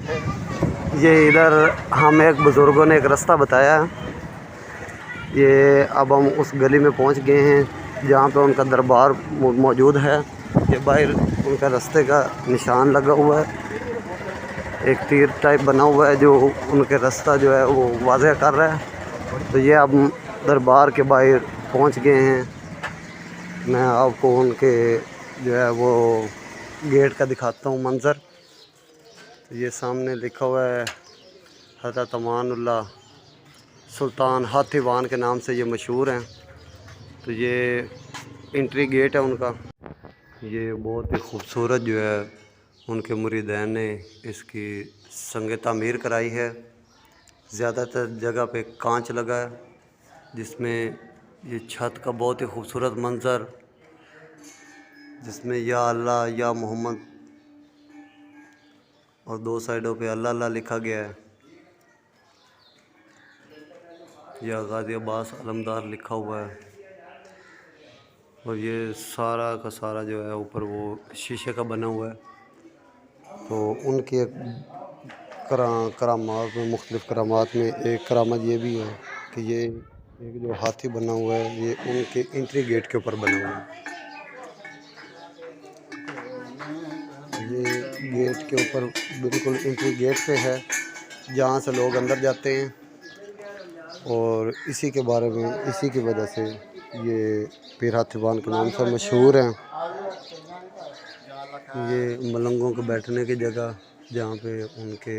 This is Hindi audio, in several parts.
ये इधर हमें एक बुज़ुर्गों ने एक रास्ता बताया। ये अब हम उस गली में पहुंच गए हैं जहां पे उनका दरबार मौजूद है। ये बाहर उनका रास्ते का निशान लगा हुआ है, एक तीर टाइप बना हुआ है जो उनके रास्ता जो है वो वाज़ह कर रहा है। तो ये अब दरबार के बाहर पहुंच गए हैं। मैं आपको उनके जो है वो गेट का दिखाता हूँ मंज़र। तो ये सामने लिखा हुआ है हज़रत अमानुल्लाह सुल्तान हाथीवान के नाम से ये मशहूर हैं। तो ये एंट्री गेट है उनका। ये बहुत ही खूबसूरत जो है उनके मुरीदैन ने इसकी संग तामीर कराई है। ज़्यादातर जगह पे कांच लगा है जिसमें ये छत का बहुत ही खूबसूरत मंज़र, जिसमें या अल्लाह या मोहम्मद और दो साइडों पे अल्लाह अल्लाह लिखा गया है, या गाज़ी अब्बास अलमदार लिखा हुआ है। और ये सारा का सारा जो है ऊपर वो शीशे का बना हुआ है। तो उनके करामात में मुख्तलिफ़ करामात में एक करामत ये भी है कि ये एक जो हाथी बना हुआ है ये उनके एंट्री गेट के ऊपर बना हुआ है। ये गेट के ऊपर बिल्कुल एंट्री गेट पे है जहाँ से लोग अंदर जाते हैं। और इसी के बारे में इसी की वजह से ये पीर हाथीवान के नाम से मशहूर हैं। ये मलंगों के बैठने की जगह जहाँ पे उनके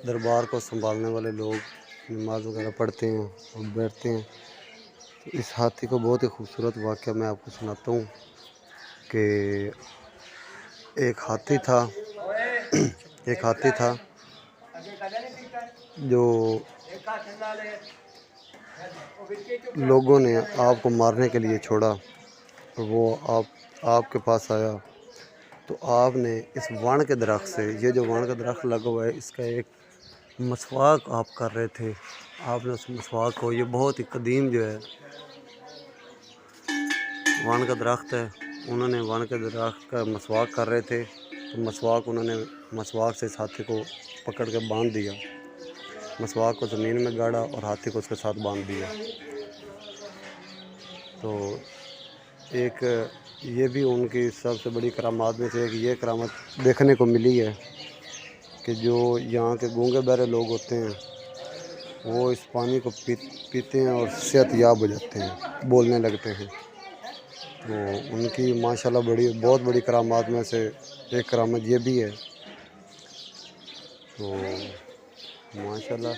दरबार को संभालने वाले लोग नमाज़ वगैरह पढ़ते हैं और बैठते हैं। तो इस हाथी को बहुत ही खूबसूरत वाक़या मैं आपको सुनाता हूँ कि एक हाथी था एक हाथी था जो लोगों ने आपको मारने के लिए छोड़ा। वो आपके पास आया तो आपने इस वण के दरख्त से, ये जो वण का दरख्त लगा हुआ है, इसका एक मसवाक आप कर रहे थे। आपने उस मसवाक को, ये बहुत ही कदीम जो है वण का दरख्त है, उन्होंने वण के दरख्त का मसवाक कर रहे थे। तो उन्होंने मसवाक से इस हाथी को पकड़ के बांध दिया, मसवाक को ज़मीन में गाड़ा और हाथी को उसके साथ बांध दिया। तो एक ये भी उनकी सबसे बड़ी करामात में से एक ये करामत देखने को मिली है कि जो यहाँ के गूंगे बहरे लोग होते हैं वो इस पानी को पीते हैं और सेहतयाब हो जाते हैं, बोलने लगते हैं। तो उनकी माशाल्लाह बहुत बड़ी करामात में से एक करामत ये भी है। तो माशाल्लाह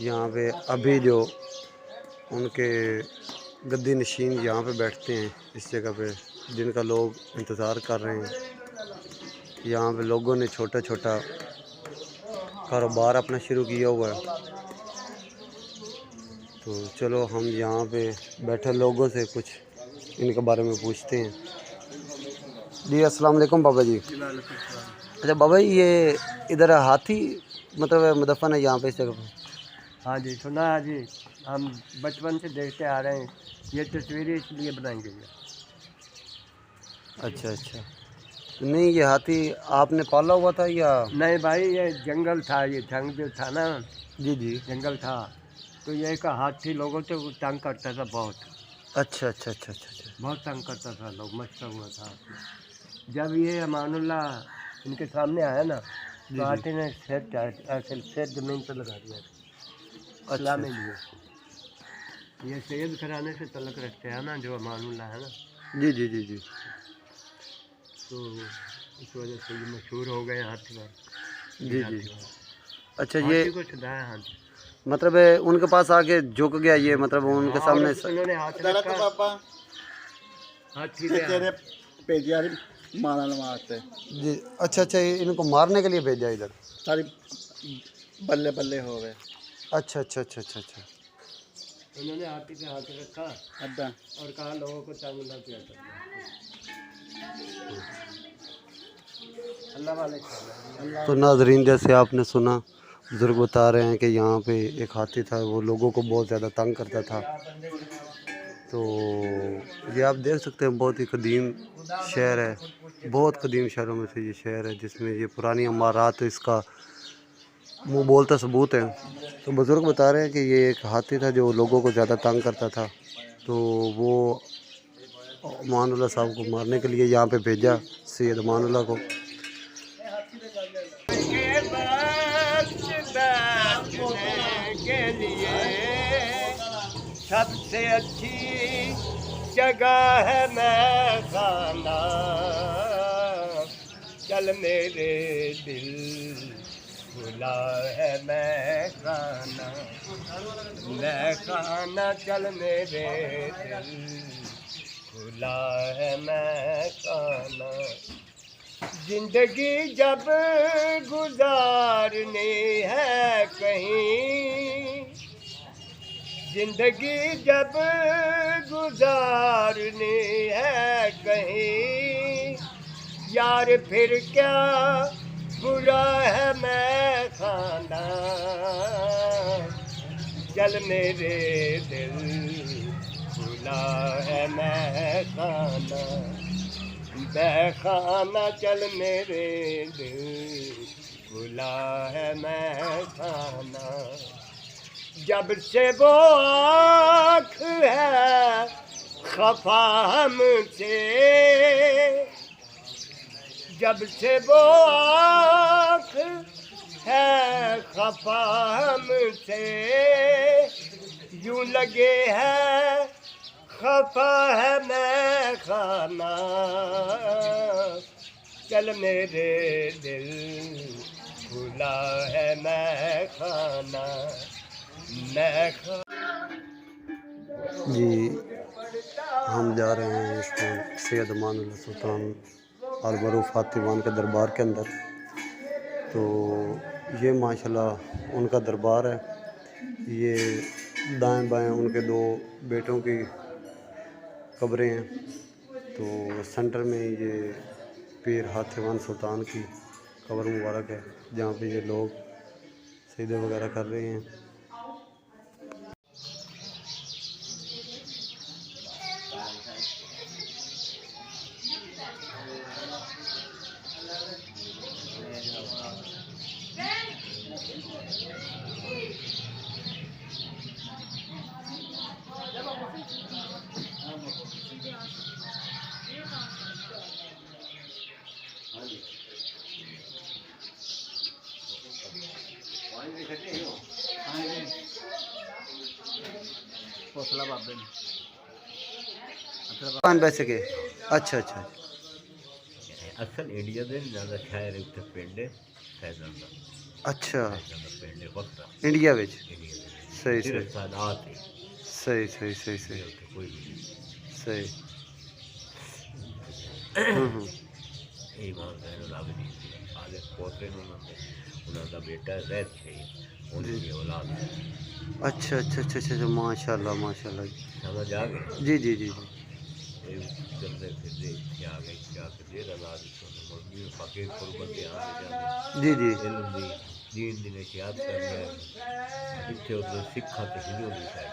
यहाँ पे अभी जो उनके गद्दी नशीन यहाँ पे बैठते हैं इस जगह पे, जिनका लोग इंतज़ार कर रहे हैं। यहाँ पे लोगों ने छोटा छोटा कारोबार अपना शुरू किया हुआ है। तो चलो हम यहाँ पे बैठे लोगों से कुछ इनके बारे में पूछते हैं। जी अस्सलाम वालेकुम बाबा जी। अच्छा बाबा जी, ये इधर हाथी मतलब मुदफ़न है यहाँ पे इस जगह पे? हाँ जी, सुना है जी, हम बचपन से देखते आ रहे हैं। ये तस्वीरें इसलिए बनाई गई है। अच्छा अच्छा, नहीं ये हाथी आपने पाला हुआ था या? नहीं भाई, ये जंगल था, ये जंग जो था ना, जी जी, जंगल था। तो ये एक हाथी लोगों से वो तंग करता था बहुत। अच्छा अच्छा अच्छा अच्छा अच्छा, बहुत तंग करता था, लोग मचता हुआ था। जब ये अमानुल्लाह इनके सामने आया ना, तो हाथी ने सिर ज़मीन पर लगा दिया। अच्छा में लिए ये सैयद घराने से तलक रखते हैं ना, जो अमानुल्लाह है ना। जी जी जी जी, तो इस वजह से ये मशहूर हो गए हाथीवान। जी जी। अच्छा ये हाथी को छुड़ाया। हाँ जी, मतलब उनके पास आके झुक गया ये, मतलब उनके सामने उन्होंने हाथ रखा हाथी पे मारने वास्ते। जी। अच्छा अच्छा, ये इनको मारने के लिए भेजा इधर? सारी बल्ले बल्ले हो गए। अच्छा अच्छा अच्छा अच्छा अच्छा, उन्होंने हाथी पे हाथ रखा और कहा लोगों को तंग न किया करो। अल्लाह वाले तो नाज़रीन, जैसे आपने सुना, बुज़ुर्ग बता रहे हैं कि यहाँ पे एक हाथी था, वो लोगों को बहुत ज़्यादा तंग करता था। तो ये आप देख सकते हैं बहुत ही कदीम शहर है, बहुत कदीम शहरों में से ये शहर है, जिसमें ये पुरानी इमारत इसका मुँह बोलता सबूत है। तो बुज़ुर्ग बता रहे हैं कि ये एक हाथी था जो लोगों को ज़्यादा तंग करता था, तो वो अमानुल्लाह साहब को मारने के लिए यहाँ पे भेजा, सैयद अमानुल्लाह को। के लिए सबसे अच्छी जगह है मैं खाना, चल मेरे दिल खुला है मैं खाना चल मेरे दिल खुला है मैं खाना। जिंदगी जब गुजारनी है कहीं, जिंदगी जब गुजारनी है कहीं, यार फिर क्या बुरा है मैं खाना, चल मेरे दिल खुला है मैं खाना चल मेरे दिल खुला है मैं खाना। जब से वो आँख है खफा हमसे, जब से वो आँख है खफा हमसे, यूं लगे है खफा है मैं खाना, चल मेरे दिल खुला है मैं खाना जी हम जा रहे हैं इस टाइम सैयद अमानुल्लाह सुल्तान अल मरूफ हाथीवान के दरबार के अंदर। तो ये माशाल्लाह उनका दरबार है। ये दाएं बाएं उनके दो बेटों की कब्रें हैं। तो सेंटर में ये पीर हाथीवान सुल्तान की कब्र मुबारक है, जहाँ पे ये लोग सजदे वगैरह कर रहे हैं। पैसे के अच्छा अच्छा असल इंडिया दे ज़्यादा शहर उत्थे पिंड है फैज़ल दा। अच्छा पिंड है वक्त इंडिया विच इंडिया सही सिर्फ सही सादात है सही सही सही सही उत्थे कोई भी नहीं। सही ईमान ज़ैनुल आबिदीन आले पोते उन्होंने दा बेटा ज़ैद शहीद उनकी औलाद है। अच्छा अच्छा अच्छा अच्छा माशाल्लाह माशाल्लाह समझ आ गए। जी जी जी जी चलते फिरते इत्थे आ गए क्या देर आज़ाद मुर्गी फकीर कुर्बत आने जी जी इल्म दी दीन दी नशियात करने इत्थे उधर सिखा ते हिंदू दी साइड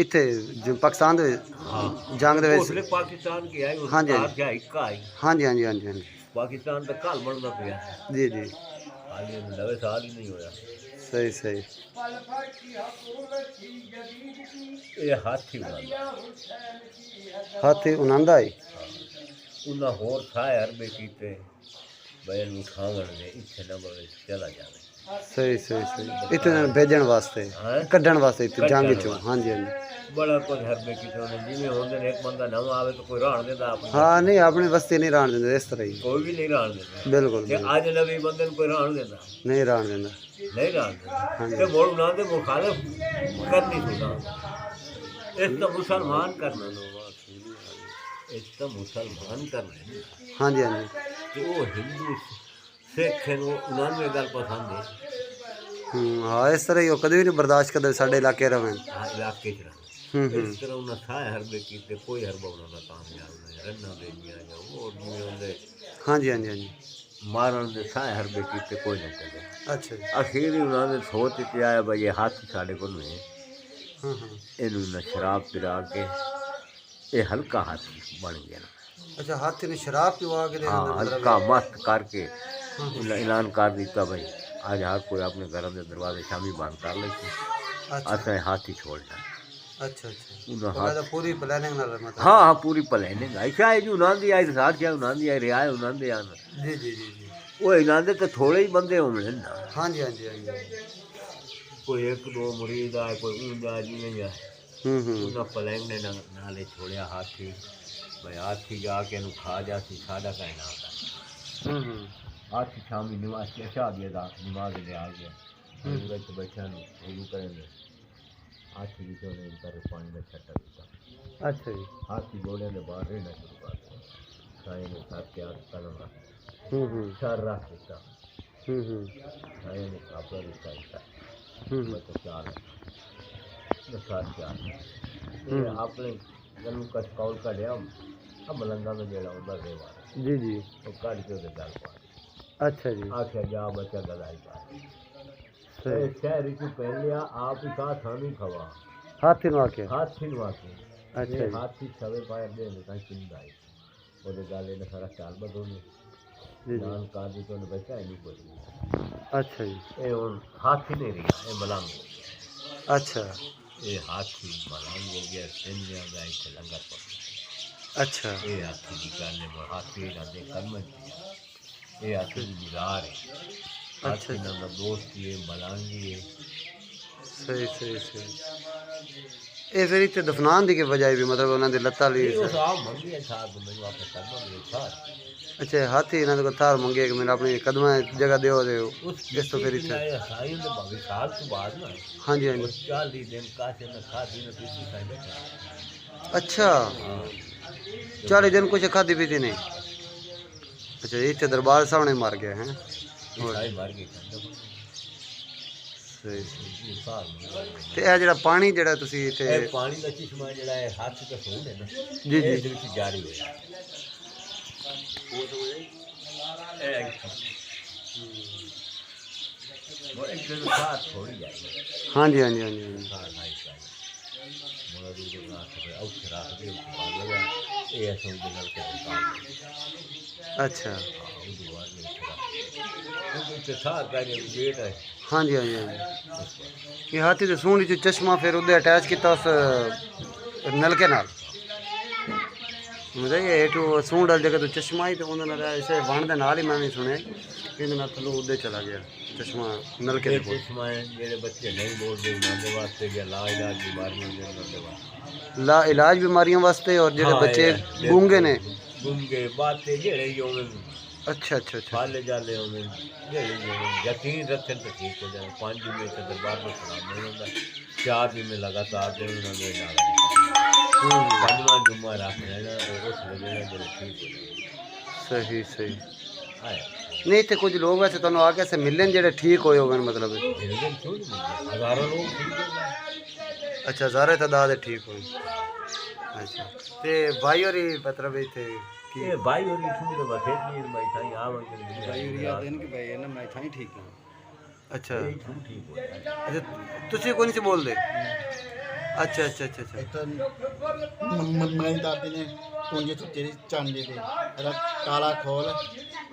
इत्थे जो पाकिस्तान दे हाँ जंग दे विच उसले पाकिस्तान की आई हाँ जी क्या इक्का आई हाँ जी हाँ जी हाँ जी हाँ जी पाकिस्तान तो काल बनता पिया जी जी हाली नवे साल ही नहीं होया। सही सही ये हाथी बनांदा हाथी उनांदा है उन्हें होर साए अरबे कीते बैल उठावन दे इत्थे नंबर चला जावे। सही सही सही इतने भेजण वास्ते कढ़ण वास्ते इतने जंग चो हाँ जी हाँ जी बड़ा कुछ अरबे कीते उन्हें जिवें होंदे ने एक बंदा नवा आवे तो कोई रहण देंदा अपनी हाँ नहीं अपनी बस्ती नहीं रहन देंदे इस तरह ही कोई भी नहीं रहण देंदा बिल्कुल ते अज नवी बंदे कोई रहण देंदा नहीं रहन देंदा नहीं रहण देंदा ते मोड़ उन्हां दे मुखालिफ करनी सुना इस तो मुसलमान करना इस तो मुसलमान करना हाँ जी हाँ जी ते वो हिंदू सिख उन्होंने गल पसंद है हाँ इस तरह ही वो कभी भी नहीं बर्दाश्त करते साढ़े इलाके रहें इलाके च रहा इस तरह उन्हें साए हरबे कीते कोई हरबा उन्होंने कामयाब नहीं रन्ना देनिया जाओ वो उन्हें हाँ जी हाँ जी हाँ जी मारन दे साए हरबे कीते कोई नहीं करे। अच्छा जी आखिर उन्होंने सोच के आया भाई ये हाथ साढ़े को नहीं हाँ हाँ इन्होंने शराब पिला के ये हल्का हाथी बन गया। अच्छा हाथी ने शराब पिवा के हाँ हल्का मस्त करके ऐलान कर दिता भाई आज हर कोई अपने घर के दरवाजे शामी बंद कर ले अच्छा असें हाथी छोड़ना अच्छा अच्छा उन्हें तो मैं पूरी प्लानिंग ना मतलब हाँ हाँ पूरी प्लानिंग ऐसा है जो उन्होंने आई साथ क्या उन्होंने आई रिया उन्होंने आना जी जी जी जी वो इन्होंने तो थोड़े ही बंदे होंगे ना हाँ जी हाँ जी हाँ जी कोई एक दो मुरीद आए कोई ऊंजा जिमें जाए उन्हें प्लानिंग ने नाले छोड़िया हाथी भाई हाथी जाके इन्हू खा जाती साढ़ा का इनाम हाथी शामी नमाज अच्छा दिया नमाज ले आ गया बैठा वजू करेंगे हाथी भी तो नहीं कर पानी में छट्टा दिता अच्छा जी हाथी घोड़े ने बाहर रहना शुरू कर दिया साए ने साथ के हाथ कलम सर रख दिता साए ने कापड़ा दिता मैं तो क्या है साथ के हाथ अपने गलू का कौल का लिया अब मलंगा में जेड़ा उधर देवा जी जी तो काट के उधर डाल पा अच्छा जी आख्या जा बच्चा गलाई पा शहर की पहले आप ही का थानी खवा हाथी नवा के हाथी वाके अच्छा जी हाथी छवे पाए दे ने चिंदा आई ओदे गाले ने सारा चाल बदोने जी जी नान काजी तो ने बचा नहीं कोई अच्छा जी ए हुन हाथी नहीं रही ए मलंग हो गया अच्छा ए हाथी मलंग हो गया सिंधिया गए थे लंगर पर अच्छा ए हाथी की गाले में हाथी का दे कर्म दिया ए हाथी की बिगाड़ है हाथी ना दोस्त ये मलंगी है सही सही सही ਇਹ ਫਿਰ ਇੱਥੇ ਦਫਨਾਨ ਦੀ ਕੀ ਵਜ੍ਹਾ ਵੀ ਮਤਲਬ ਉਹਨਾਂ ਦੇ ਲੱਤਾਂ ਲਈ ਇਹ ਸਾਹ ਮੰਗੀ ਥਾ ਮੈਨੂੰ ਵਾਪਸ ਕਰਨਾ ਮੇਰੇ ਸਾਹ ਅੱਛਾ ਹਾਥੀ ਇਹਨਾਂ ਦੇ ਕੋਲ ਥਾਰ ਮੰਗੇ ਕਿ ਮੈਨੂੰ ਆਪਣੀ ਕਦਮਾਂ ਜਗ੍ਹਾ ਦਿਓ ਦੇ ਇਸ ਤੋਂ ਫਿਰ ਇੱਥੇ ਸਾਈਂ ਦੇ ਬਾਬੇ ਸਾਲ ਤੋਂ ਬਾਅਦ ਨਾ ਹਾਂਜੀ ਹਾਂਜੀ 40 ਦਿਨ ਕਾਸੇ ਨਾ ਖਾਦੀ ਨਾ ਪੀਤੀ ਸਾਈਂ ਬੈਠਾ ਅੱਛਾ 40 ਦਿਨ ਕੁਝ ਖਾਦੀ ਪੀਤੀ ਨਹੀਂ ਅੱਛਾ ਇੱਥੇ ਦਰਬਾਰ ਸਾਹਮਣੇ ਮਰ ਗਿਆ ਹੈ ਸਾਈਂ ਮਰ ਗਏ ਸਹੀ ਤੇ ਇਹ ਜਿਹੜਾ ਪਾਣੀ ਜਿਹੜਾ ਤੁਸੀਂ ਇੱਥੇ ਇਹ ਪਾਣੀ ਦਾ ਚਸ਼ਮਾ ਜਿਹੜਾ ਹੈ ਹੱਥ ਤੇ ਸੋਹਣ ਹੈ ਨਾ ਜੀ ਜੀ ਇਹਦੇ ਵਿੱਚ ਜਾਰੀ ਹੋਇਆ ਉਹ ਤੋਂ ਇਹ ਉਹ ਇੱਕ ਦਿਨ ਸਾਥ ਥੋੜੀ ਜਾਈ ਹਾਂਜੀ ਹਾਂਜੀ ਹਾਂਜੀ ਸਾਥ ਨਹੀਂ ਚਾਹੀਦਾ ਮੋਲਾ ਦੀ ਦੇ ਨਾਲ ਤੇ ਔਖ ਰਾਤ ਦੇ ਉੱਪਰ ਲਗਾ ਇਹ ਅਸਲ ਦੇ ਨਾਲ ਕੇ ਕੰਮ ਅੱਛਾ ਉਹ ਦੁਆ ਨਹੀਂ ਉਹ ਤੇ ਸਾਥ ਦਾ ਗੇਟ ਹੈ ਹਾਂਜੀ ਹਾਂਜੀ ਹਾਂਜੀ ਇਹ ਹਾਥੀ ਦੇ ਸੂੰਡ ਚ ਚਸ਼ਮਾ ਫਿਰ ਉਹਦੇ ਅਟੈਚ ਕੀਤਾ ਉਸ ਨਲਕੇ ਨਾਲ ਮਤਲਬ ਇਹ ਟੂ ਸੂੰਡ ਵਾਲੀ ਜਗ੍ਹਾ ਤੋਂ ਚਸ਼ਮਾ ਹੀ ਤੇ ਉਹਨਾਂ ਨਾਲ ਇਸੇ ਵਣ ਦੇ ਨਾਲ ਹੀ ਮੈਂ ਵੀ ਸੁਣਿਆ ਕਿ ਇਹਨਾਂ ਨਾਲ ਥੱਲੋਂ ਉੱਦੇ ਚਲਾ ਗਿਆ ਚਸ਼ਮਾ ਨਲਕੇ ਦੇ ਕੋਲ ਚਸ਼ਮਾ ਹੈ ਜਿਹੜੇ ਬੱਚੇ ਨਹੀਂ ਬੋਲਦੇ ਉਹਨਾਂ ਦੇ ਵਾਸਤੇ ਜਾਂ ਲਾ ਇਲਾਜ ਬਿਮਾਰੀਆਂ ਦੇ ਉਹਨਾਂ ਦੇ ਵਾਸਤੇ ਲਾ ਇਲਾਜ ਬਿਮਾਰੀਆਂ ਵਾਸਤੇ ਔਰ ਜਿਹੜੇ ਬੱਚੇ ਗੂੰਗੇ ਨੇ ਗੂੰਗੇ ਬਾਤੇ ਜਿਹੜੇ ਯੋਨ अच्छा अच्छा अच्छा फाले जाले होने यकीन रखें तो ठीक हो जाए 5 दिन में तो दरबार में सलाम नहीं होता 4 दिन में लगातार दिन उन्होंने पंजवा जुम्मा रख लेना उस वजह से ठीक हो जाए सही सही आया नहीं इतने कुछ लोग वैसे तुहानू आके से मिलने जेडे ठीक होए होगे मतलब हजारों लोग ठीक हो अच्छा हज़ारे तादाद ठीक हुई अच्छा ते भाई और मतलब इतने ये भाई और इठू तो बखेत नहीं भाई था यहां भाई और याद है कि भाई है ना मैं था ही ठीक हूं अच्छा इठू ठीक हो अच्छा तुझे कौन से बोल दे अच्छा अच्छा अच्छा अच्छा तो मैं दादी ने तुझे तो तेरी चांदी दे अरे काला खोल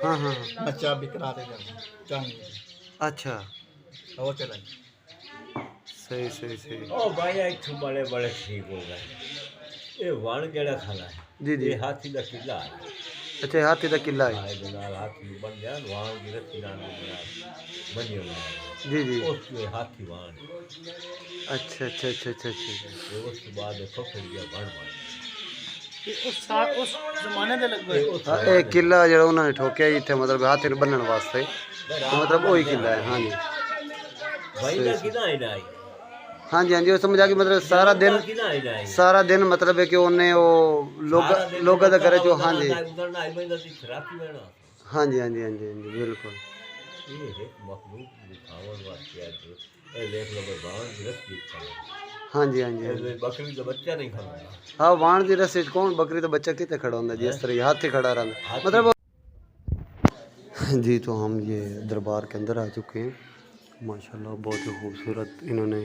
हाँ हाँ बच्चा बिकरा दे चांदी अच्छा वो चला सही सही सही ओ भाई इठू बड़े बड़े ठीक हो गए ये वन जड़ा खाना है जी जी ये हाथी का किला है अच्छा हाथी का किला है हाथी बन गया वहाँ की रस्सी बनी हुई जी जी उसके हाथी वहाँ अच्छा अच्छा अच्छा अच्छा अच्छा उसके बाद फफड़ गया बन उस जमाने दे लग गए ਇਹ ਕਿਲਾ ਜਿਹੜਾ ਉਹਨਾਂ ਨੇ ਠੋਕਿਆ ਇੱਥੇ ਮਤਲਬ ਹਾਥੀ ਨੂੰ ਬੰਨਣ ਵਾਸਤੇ ਮਤਲਬ ਉਹੀ ਕਿਲਾ ਹੈ ਹਾਂਜੀ भाई का किना है ना हाँ जी हाँ जी वो समझ आ गई मतलब सारा दिन किना है ना सारा दिन मतलब है कि उन्हें वो लोग का करे जो हाँ जी उधर आई मैं दी खराबी में ना हाँ जी हाँ जी हाँ जी हाँ जी बिल्कुल ये है मखलूक दिखावन वास्ते है जो ये देख लो भगवान की रस्सी खाना हाँ जी हाँ जी हाँ जी बकरी का बच्चा नहीं खाना हाँ वाण की रस्सी कौन बकरी तो बच्चा कितने खड़ा होता जिस तरह हाथी खड़ा रहता मतलब जी तो हम ये दरबार के अंदर आ चुके हैं माशाल्लाह बहुत ही खूबसूरत इन्होंने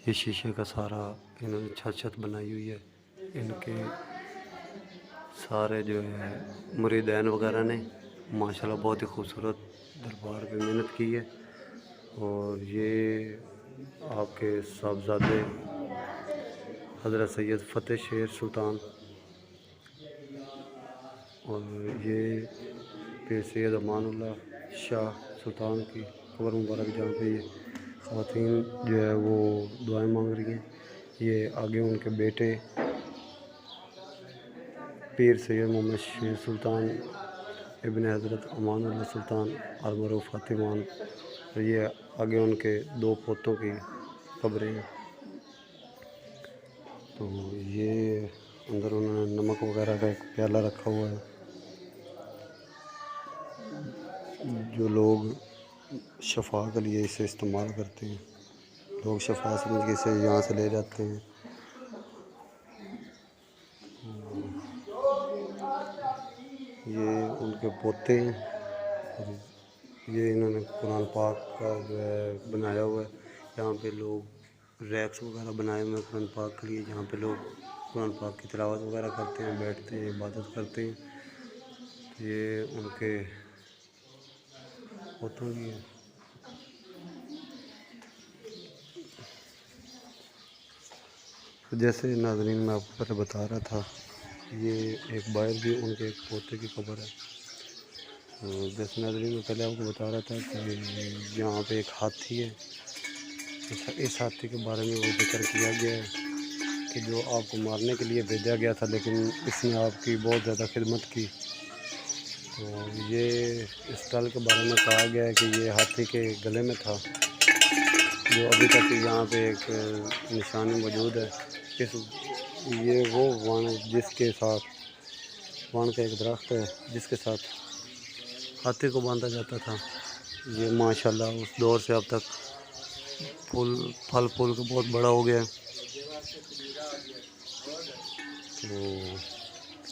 ये शीशे का सारा इन्होंने छत बनाई हुई है इनके सारे जो है मुरीदैन वगैरह ने माशाल्लाह बहुत ही खूबसूरत दरबार पे मेहनत की है और ये आपके साहबजादे हज़रत सैयद फ़तेह शेर सुल्तान, और ये पीर सैयद अमानुल्लाह शाह सुल्तान की कब्र मुबारक, जहाँ पे ये ख़वातीन जो है वो दुआएं मांग रही हैं। ये आगे उनके बेटे पीर सैयद मोहम्मद शेर सुल्तान इब्न हज़रत अमानुल्लाह सुल्तान अलमरूफ फ़ातिमान, और ये आगे उनके 2 पोतों की कब्रें हैं। तो ये अंदर उन्होंने नमक वगैरह का एक प्याला रखा हुआ है। जो लोग शफा के लिए इसे इस्तेमाल करते हैं, लोग शफा समझ के इसे यहाँ से ले जाते हैं। ये उनके पोते हैं, और ये इन्होंने कुरान पाक का जो है बनाया हुआ है। यहाँ पे लोग रैक्स वगैरह बनाए हुए हैं कुरान पाक के लिए, जहाँ पे लोग कुरान पाक की तिलावत वगैरह करते हैं, बैठते हैं, इबादत करते हैं। ये उनके पोतों की है। तो जैसे नाज़रीन मैं आपको पहले बता रहा था, ये एक बाहर भी उनके एक पोते की कब्र है। तो जैसे नाज़रीन मैं पहले आपको बता रहा था कि यहाँ पे एक हाथी है। इस हाथी के बारे में वो जिक्र किया गया है कि जो आपको मारने के लिए भेजा गया था, लेकिन इसने आपकी बहुत ज़्यादा खिदमत की। तो ये इस टल के बारे में कहा गया है कि ये हाथी के गले में था, जो अभी तक यहाँ पे एक निशानी मौजूद है। ये वो वाण जिसके साथ वाण का एक दरख्त है जिसके साथ हाथी को बांधा जाता था। ये माशाल्लाह उस दौर से अब तक फल फूल के बहुत बड़ा हो गया है। तो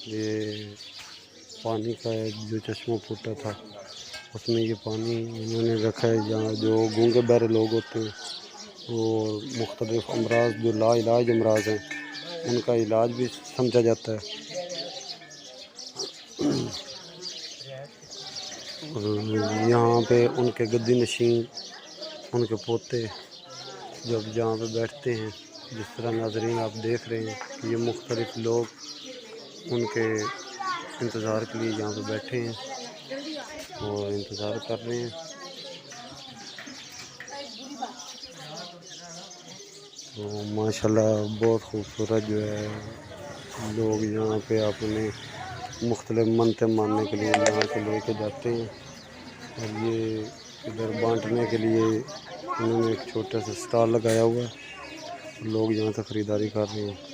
ये पानी का जो चश्मा फूटा था, उसमें ये पानी इन्होंने रखा है, जहाँ जो गूंगे बहरे लोग होते हैं और मुख्तलिफ़ अमराज जो लाइलाज अमराज हैं, उनका इलाज भी समझा जाता है। और यहाँ पे उनके गद्दी नशीन, उनके पोते जब जहाँ पे बैठते हैं, जिस तरह नाज़रीन आप देख रहे हैं कि ये मुख्तलिफ़ लोग उनके इंतज़ार के लिए यहाँ पे बैठे हैं और इंतज़ार कर रहे हैं। तो माशाल्लाह बहुत खूबसूरत जो है, लोग यहाँ पे अपने मुख्तलिफ़ मनते मानने के लिए यहाँ से लेके जाते हैं। और ये इधर बांटने के लिए उन्होंने एक छोटा सा स्टॉल लगाया हुआ है, लोग यहाँ से ख़रीदारी कर रहे हैं।